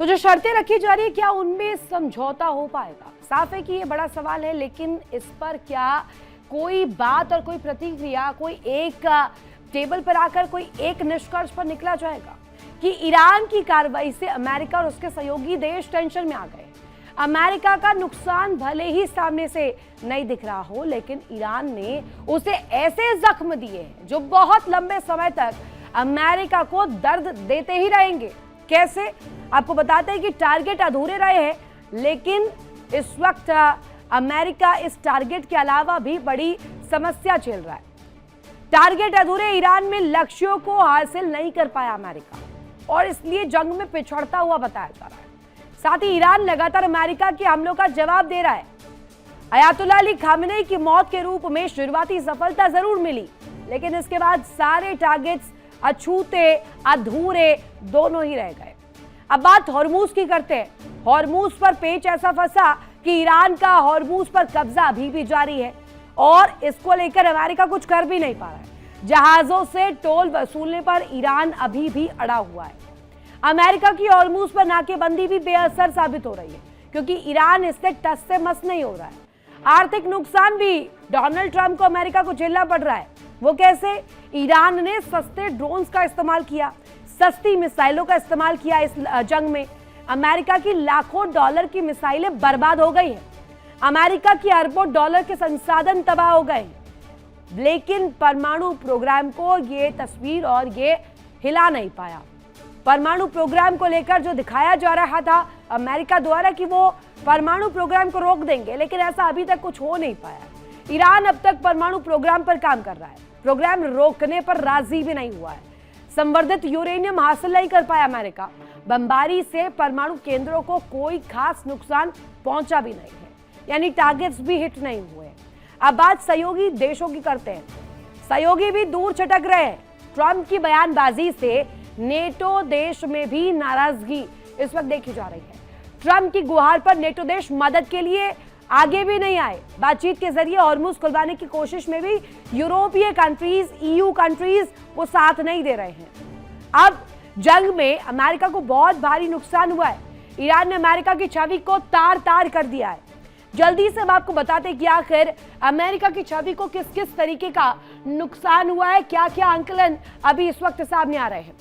तो जो शर्तें रखी जा रही है क्या उनमें समझौता हो पाएगा? साफ है कि ये बड़ा सवाल है, लेकिन इस पर क्या कोई बात और कोई प्रतिक्रिया, कोई एक टेबल पर आकर कोई एक निष्कर्ष पर निकला जाएगा कि ईरान की कार्रवाई से अमेरिका और उसके सहयोगी देश टेंशन में आ गए। अमेरिका का नुकसान भले ही सामने से नहीं दिख रहा हो, लेकिन ईरान ने उसे ऐसे जख्म दिए हैं जो बहुत लंबे समय तक अमेरिका को दर्द देते ही रहेंगे। कैसे? आपको बताते हैं कि टारगेट अधूरे रहे हैं, लेकिन इस वक्त अमेरिका इस टारगेट के अलावा भी बड़ी समस्या झेल रहा है। टारगेट अधूरे ईरान में लक्ष्यों को हासिल नहीं कर पाया अमेरिका, और इसलिए जंग में पिछड़ता हुआ बताया जा रहा है। साथ ही ईरान लगातार अमेरिका के हमलों का जवाब दे रहा है। अयातुल्लाह अली खामेनी की मौत के रूप में शुरुआती सफलता जरूर मिली, लेकिन इसके बाद सारे टारगेट्स अछूते अधूरे दोनों ही रह गए। अब बात हॉर्मूज की करते हैं। हॉर्मूज पर पेच ऐसा फंसा कि ईरान का हॉर्मूज पर कब्जा अभी भी जारी है, और इसको लेकर अमेरिका कुछ कर भी नहीं पा रहा है। जहाजों से टोल वसूलने पर ईरान अभी भी अड़ा हुआ है। अमेरिका की हॉर्मूज पर नाकेबंदी भी बेअसर साबित हो रही है, क्योंकि ईरान इससे टस से मस नहीं हो रहा है। आर्थिक नुकसान भी डोनाल्ड ट्रंप को अमेरिका को झेलना पड़ रहा है। वो कैसे? ईरान ने सस्ते ड्रोन्स का इस्तेमाल किया, सस्ती मिसाइलों का इस्तेमाल किया इस जंग में। अमेरिका की लाखों डॉलर की मिसाइलें बर्बाद हो गई हैं। अमेरिका की अरबों डॉलर के संसाधन तबाह हो गए, लेकिन परमाणु प्रोग्राम को ये तस्वीर और ये हिला नहीं पाया। परमाणु प्रोग्राम को लेकर जो दिखाया जा रहा था अमेरिका द्वारा कि वो परमाणु प्रोग्राम को रोक देंगे, लेकिन ऐसा अभी तक कुछ हो नहीं पाया। ईरान अब तक परमाणु प्रोग्राम पर काम कर रहा है, प्रोग्राम रोकने पर राजी भी नहीं हुआ है। संवर्धित यूरेनियम हासिल नहीं कर पाया अमेरिका। बमबारी से परमाणु केंद्रों को कोई खास नुकसान पहुंचा भी नहीं है, यानी टारगेट्स भी हिट नहीं हुए। अब बात सहयोगी देशों की करते हैं। सहयोगी भी दूर छटक रहे हैं। ट्रंप की बयानबाजी से नेटो देश में भी नाराजगी इस वक्त देखी जा रही है। ट्रंप की गुहार पर नेटो देश मदद के लिए आगे भी नहीं आए। बातचीत के जरिए हॉर्मूज खुलवाने की कोशिश में भी यूरोपीय कंट्रीज, ईयू कंट्रीज वो साथ नहीं दे रहे हैं। अब जंग में अमेरिका को बहुत भारी नुकसान हुआ है। ईरान ने अमेरिका की छवि को तार तार कर दिया है। जल्दी से हम आपको बताते हैं कि आखिर अमेरिका की छवि को किस किस तरीके का नुकसान हुआ है, क्या क्या आंकलन अभी इस वक्त सामने आ रहे हैं।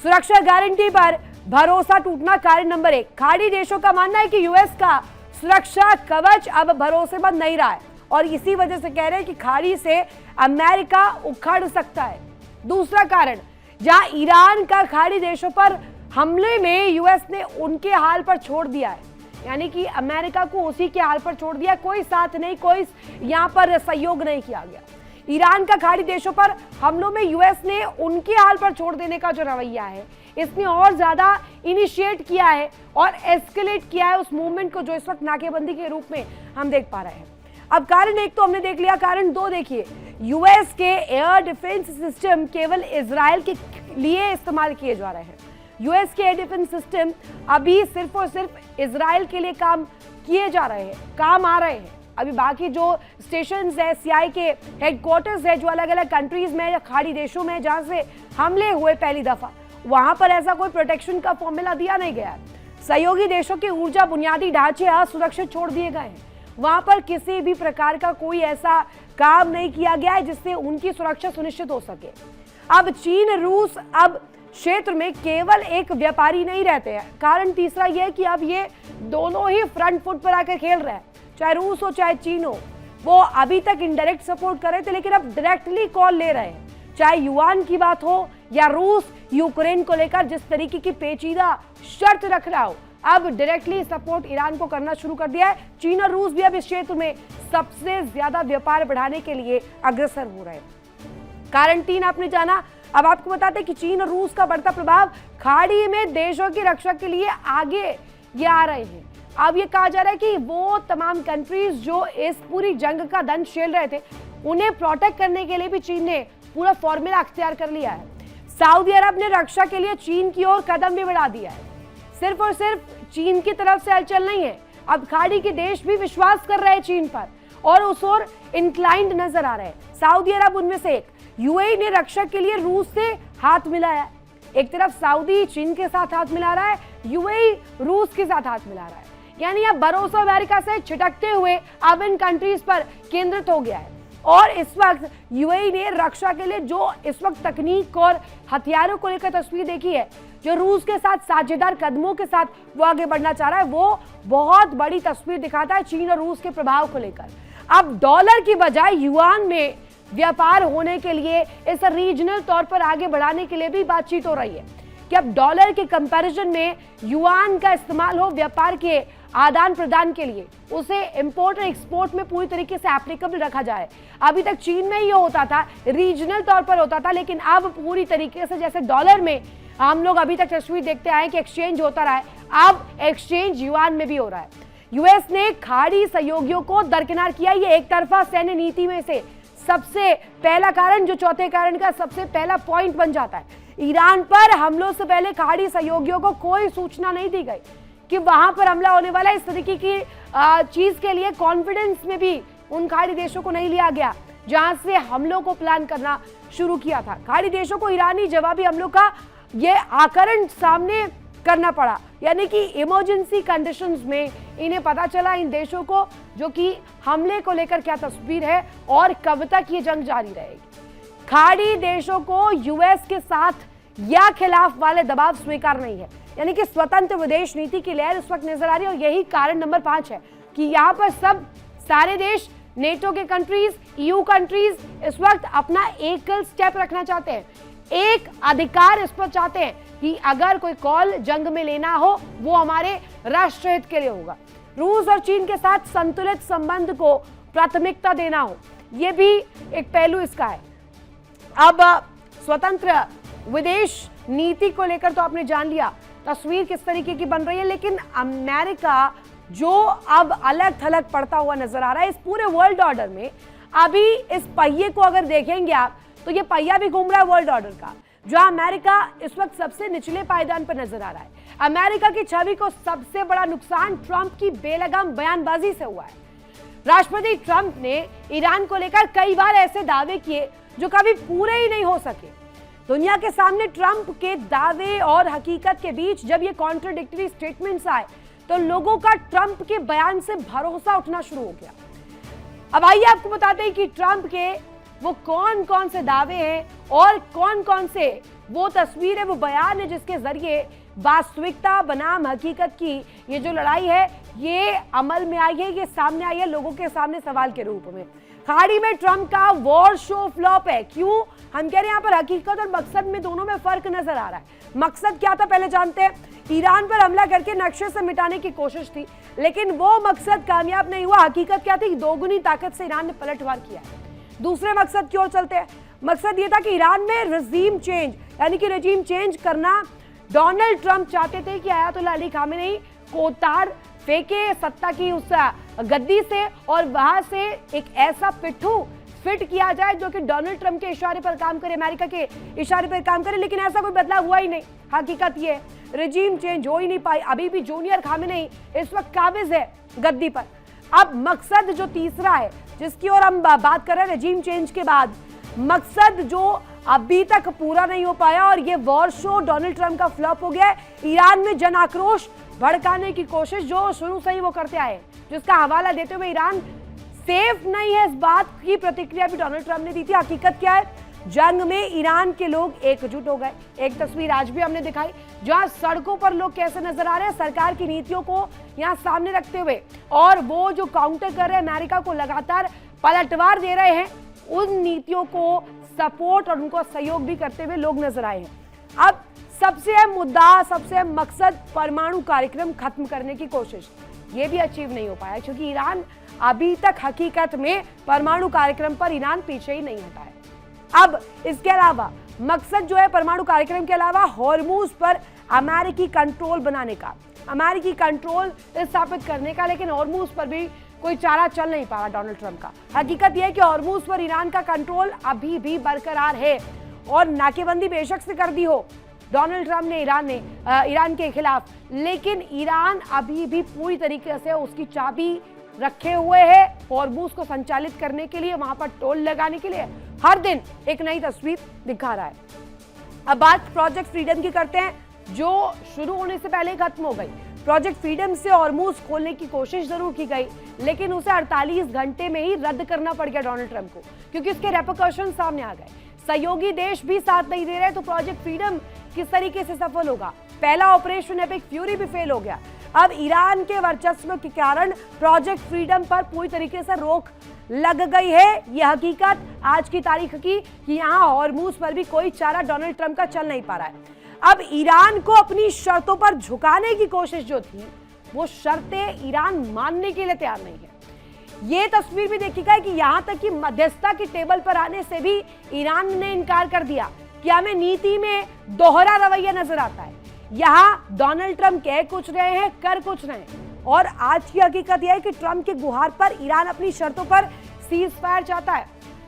सुरक्षा गारंटी पर भरोसा टूटना कारण नंबर 1। खाड़ी देशों का मानना है कि यूएस का सुरक्षा कवच अब भरोसेमंद नहीं रहा है, और इसी वजह से कह रहे हैं कि खाड़ी से अमेरिका उखड़ सकता है। दूसरा कारण, जहां ईरान का खाड़ी देशों पर हमले में यूएस ने उनके हाल पर छोड़ दिया है, यानी कि अमेरिका को उसी के हाल पर छोड़ दिया, कोई साथ नहीं, कोई यहां पर सहयोग नहीं किया गया। ईरान का खाड़ी देशों पर हमलों में यूएस ने उनके हाल पर छोड़ देने का जो रवैया है, इसने और ज्यादा इनिशिएट किया है और एस्केलेट किया है उस मूवमेंट को, जो इस वक्त नाकेबंदी के रूप में हम देख पा रहे हैं। अब कारण 1 तो हमने देख लिया। कारण 2 देखिए, यूएस के एयर डिफेंस सिस्टम केवल इजराइल के लिए इस्तेमाल किए जा रहे हैं। यूएस के एयर डिफेंस सिस्टम अभी सिर्फ और सिर्फ इजराइल के लिए काम किए जा रहे हैं, काम आ रहे हैं। अभी बाकी जो स्टेशन है, सीआई के हेडक्वार्टर्स है, जो अलग अलग कंट्रीज में या खाड़ी देशों में जहां से हमले हुए पहली दफा, वहां पर ऐसा कोई प्रोटेक्शन का फॉर्मूला दिया नहीं गया। सहयोगी देशों के ऊर्जा बुनियादी ढांचे असुरक्षित छोड़ दिए गए हैं। वहां पर किसी भी प्रकार का कोई ऐसा काम नहीं किया गया है जिससे उनकी सुरक्षा सुनिश्चित हो सके। अब चीन रूस अब क्षेत्र में केवल एक व्यापारी नहीं रहते हैं। कारण तीसरा यह है कि अब ये दोनों ही फ्रंट फुट पर आकर खेल रहे हैं, चाहे रूस हो चाहे चीन हो। वो अभी तक इनडायरेक्ट सपोर्ट कर रहे थे, लेकिन अब डायरेक्टली कॉल ले रहे हैं। चाहे युआन की बात हो या रूस यूक्रेन को लेकर जिस तरीके की पेचीदा शर्त रख रहा हो, अब डायरेक्टली सपोर्ट ईरान को करना शुरू कर दिया है। चीन और रूस भी अब इस क्षेत्र में सबसे ज्यादा व्यापार बढ़ाने के लिए अग्रसर हो रहे हैं। कारण 3 आपने जाना। अब आपको बताते हैं कि चीन और रूस का बढ़ता प्रभाव खाड़ी में देशों की रक्षा के लिए आगे ये आ रहे हैं। अब ये कहा जा रहा है कि वो तमाम कंट्रीज जो इस पूरी जंग का दंश झेल रहे थे, उन्हें प्रोटेक्ट करने के लिए भी चीन ने पूरा फॉर्मूला अख्तियार कर लिया है। सऊदी अरब ने रक्षा के लिए चीन की ओर कदम भी बढ़ा दिया है। सिर्फ और सिर्फ चीन की तरफ से हलचल नहीं है, अब खाड़ी के देश भी विश्वास कर रहे हैं चीन पर और उस ओर इंक्लाइंड नजर आ रहे हैं। सऊदी अरब उनमें से एक। यूएई ने रक्षा के लिए रूस से हाथ मिलाया। एक तरफ सऊदी चीन के साथ हाथ मिला रहा है, यूएई रूस के साथ हाथ मिला रहा है। यानी अब भरोसा अमेरिका से छिटकते हुए अब इन कंट्रीज पर केंद्रित हो गया है। और इस वक्त यूएई ने रक्षा के लिए जो इस वक्त तकनीक और हथियारों को लेकर तस्वीर देखी है, जो रूस के साथ साझेदार कदमों के साथ वो आगे बढ़ना चाह रहा है, वो बहुत बड़ी तस्वीर दिखाता है चीन और रूस के प्रभाव को लेकर। अब डॉलर की बजाय युआन में व्यापार होने के लिए, इस रीजनल तौर पर आगे बढ़ाने के लिए भी बातचीत हो रही है कि अब डॉलर के कंपैरिजन में युआन का इस्तेमाल हो व्यापार के आदान प्रदान के लिए, उसे इंपोर्ट और एक्सपोर्ट में पूरी तरीके से एप्लीकेबल रखा जाए। अभी तक चीन में ये होता था, रीजनल तौर पर होता था, लेकिन अब पूरी तरीके से जैसे डॉलर में हम लोग अभी तक तस्वीर देखते आए कि एक्सचेंज होता रहा है, अब एक्सचेंज युआन में भी हो रहा है। यूएस ने खाड़ी सहयोगियों को दरकिनार किया। ये एक तरफा सैन्य नीति में से सबसे पहला कारण, जो चौथे कारण का सबसे पहला पॉइंट बन जाता है। ईरान पर हमलों से पहले खाड़ी सहयोगियों को कोई सूचना नहीं दी गई कि वहां पर हमला होने वाला। इस तरीके की चीज के लिए कॉन्फिडेंस में भी उन खाड़ी देशों को नहीं लिया गया जहां से हमलों को प्लान करना शुरू किया था। खाड़ी देशों को ईरानी जवाबी हमलों का ये आकरण सामने करना पड़ा, यानी कि इमरजेंसी कंडीशंस में इन्हें पता चला इन देशों को जो कि हमले को लेकर क्या तस्वीर है और कब तक ये जंग जारी रहेगी। खाड़ी देशों को यूएस के साथ या खिलाफ वाले दबाव स्वीकार नहीं है, यानी कि स्वतंत्र विदेश नीति की लहर इस वक्त नजर आ रही है। और यही कारण नंबर 5 है कि यहाँ पर सब सारे देश, नेटो के कंट्रीज, ईयू कंट्रीज इस वक्त अपना एकल स्टेप रखना चाहते हैं, एक अधिकार इस पर चाहते हैं कि अगर कोई कॉल जंग में लेना हो वो हमारे राष्ट्र हित के लिए होगा। रूस और चीन के साथ संतुलित संबंध को प्राथमिकता देना हो, ये भी एक पहलू इसका है। अब स्वतंत्र विदेश नीति को लेकर तो आपने जान लिया तस्वीर किस तरीके की बन रही है, लेकिन अमेरिका जो अब अलग थलग पड़ता हुआ नजर आ रहा है इस पूरे वर्ल्ड ऑर्डर में। अभी इस पहिए को अगर देखेंगे आप तो ये पहिया भी घूम रहा है वर्ल्ड ऑर्डर का, जहां अमेरिका इस वक्त सबसे निचले पायदान पर नजर आ रहा है। अमेरिका की छवि को सबसे बड़ा नुकसान ट्रंप की बेलगाम बयानबाजी से हुआ है। राष्ट्रपति ट्रंप ने ईरान को लेकर कई बार ऐसे दावे किए जो कभी पूरे ही नहीं हो सके। दुनिया के सामने ट्रंप के दावे और हकीकत के बीच जब ये कॉन्ट्राडिक्टरी स्टेटमेंट्स आए तो लोगों का ट्रंप के बयान से भरोसा उठना शुरू हो गया। अब आइए आपको बताते हैं कि ट्रंप के वो कौन कौन से दावे हैं और कौन कौन से वो तस्वीर है, वो बयान है जिसके जरिए वास्तविकता बनाम हकीकत की ये जो लड़ाई है ये अमल में आई है, ये सामने आई है लोगों के सामने सवाल के रूप में। खाड़ी में ट्रंप का वॉर शो फ्लॉप है। क्यों? हम कह रहे हैं यहाँ पर हकीकत और मकसद में दोनों में फर्क नजर आ रहा है। मकसद क्या था पहले जानते हैं। ईरान पर हमला करके नक्शे से मिटाने की कोशिश थी, लेकिन वो मकसद कामयाब नहीं हुआ। हकीकत क्या थी? दोगुनी ताकत से ईरान ने पलटवार किया। दूसरे मकसद की ओर चलते हैं। मकसद ये था कि ईरान में रजीम चेंज, यानी कि रजीम चेंज करना डोनाल्ड ट्रंप चाहते थे कि अयातुल्लाह अली खामेनेई को उतार फेंके सत्ता की उस गद्दी से और वहां से एक ऐसा पिट्ठू फिट किया जाए जो कि डोनाल्ड ट्रंप के इशारे पर काम करे, अमेरिका के इशारे पर काम करे। लेकिन ऐसा कोई बदलाव हुआ ही नहीं। हकीकत ये रजीम चेंज हो ही नहीं पाई। अभी भी जूनियर खामेनेई इस वक्त काबिज है गद्दी पर। अब मकसद जो तीसरा है जिसकी ओर हम बात कर रहे हैं रजीम चेंज के बाद, मकसद जो अभी तक पूरा नहीं हो पाया और ये वॉर शो डोनाल्ड ट्रंप का फ्लॉप हो गया है। ईरान में जन आक्रोश भड़काने की कोशिश जो शुरू से ही वो करते आए, जिसका हवाला देते हुए ईरान सेफ नहीं है, इस बात की प्रतिक्रिया भी डोनाल्ड ट्रंप ने दी थी। हकीकत क्या है? जंग में ईरान के लोग एकजुट हो गए। एक तस्वीर आज भी हमने दिखाई जहां सड़कों पर लोग कैसे नजर आ रहे हैं सरकार की नीतियों को यहां सामने रखते हुए, और वो जो काउंटर कर रहे हैं अमेरिका को लगातार पलटवार दे रहे हैं, उन नीतियों को सपोर्ट और उनको सहयोग भी करते हुए लोग नजर आए हैं। अब सबसे अहम मुद्दा, सबसे अहम मकसद परमाणु कार्यक्रम खत्म करने की कोशिश, ये भी अचीव नहीं हो पाया क्योंकि ईरान अभी तक हकीकत में परमाणु कार्यक्रम पर ईरान पीछे ही नहीं हटा है। अब इसके अलावा मकसद जो है परमाणु कार्यक्रम के अलावा हॉर्मूज पर अमेरिकी कंट्रोल बनाने का, अमेरिकी कंट्रोल स्थापित करने का, लेकिन हॉर्मूज पर भी कोई चारा चल नहीं पा रहा डोनाल्ड ट्रंप का। हकीकत यह है कि हॉर्मूज पर ईरान का कंट्रोल अभी भी बरकरार है और नाकेबंदी बेशक से कर दी हो डोनाल्ड ट्रंप ने ईरान के खिलाफ, लेकिन ईरान अभी भी पूरी तरीके से उसकी चाबी रखे हुए है हॉर्मूज को संचालित करने के लिए, वहां पर टोल लगाने के लिए हर दिन एक नई तस्वीर दिखा रहा है। अब बात प्रोजेक्ट फ्रीडम की करते हैं। जो शुरू होने से पहले खत्म हो गई। प्रोजेक्ट फ्रीडम से हॉर्मूज खोलने की कोशिश जरूर की गई, लेकिन उसे 48 घंटे में ही रद्द करना पड़ गया डोनाल्ड ट्रंप को, क्योंकि उसके रेपरकशन सामने आ गए। सहयोगी देश भी साथ नहीं दे रहे, तो प्रोजेक्ट फ्रीडम किस तरीके से सफल होगा? पहला ऑपरेशन एपिक फ्यूरी भी फेल हो गया। अब ईरान के वर्चस्व के कारण प्रोजेक्ट फ्रीडम पर पूरी तरीके से रोक लग गई है। यह हकीकत आज की तारीख की कि यहाँ हॉर्मूज पर भी कोई चारा डोनाल्ड ट्रंप का चल नहीं पा रहा है। अब ईरान को अपनी शर्तों पर झुकाने की कोशिश जो थी, वो शर्तें ईरान मानने के लिए तैयार नहीं है। ये तस्वीर भी देखिएगा कि यहां तक कि मध्यस्थता की टेबल पर आने से भी ईरान ने इनकार कर दिया कि हमें नीति में दोहरा रवैया नजर आता है। यहां डोनाल्ड ट्रंप कह कुछ रहे हैं, कर कुछ रहे हैं, और आज की हकीकत यह है कि ट्रंप के गुहार पर ईरान अपनी शर्तों पर सीज फायर चाहता है।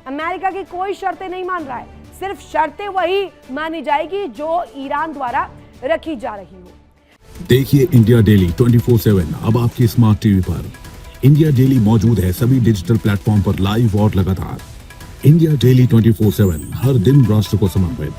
अमेरिका की कोई शर्तें नहीं मान रहा है, सिर्फ शर्तें वही मानी जाएगी जो ईरान द्वारा रखी जा रही हो। देखिए इंडिया डेली 24/7 अब आपकी स्मार्ट टीवी पर। इंडिया डेली मौजूद है सभी डिजिटल प्लेटफॉर्म पर लाइव और लगातार। इंडिया डेली 24/7 हर दिन राष्ट्र को समर्पित।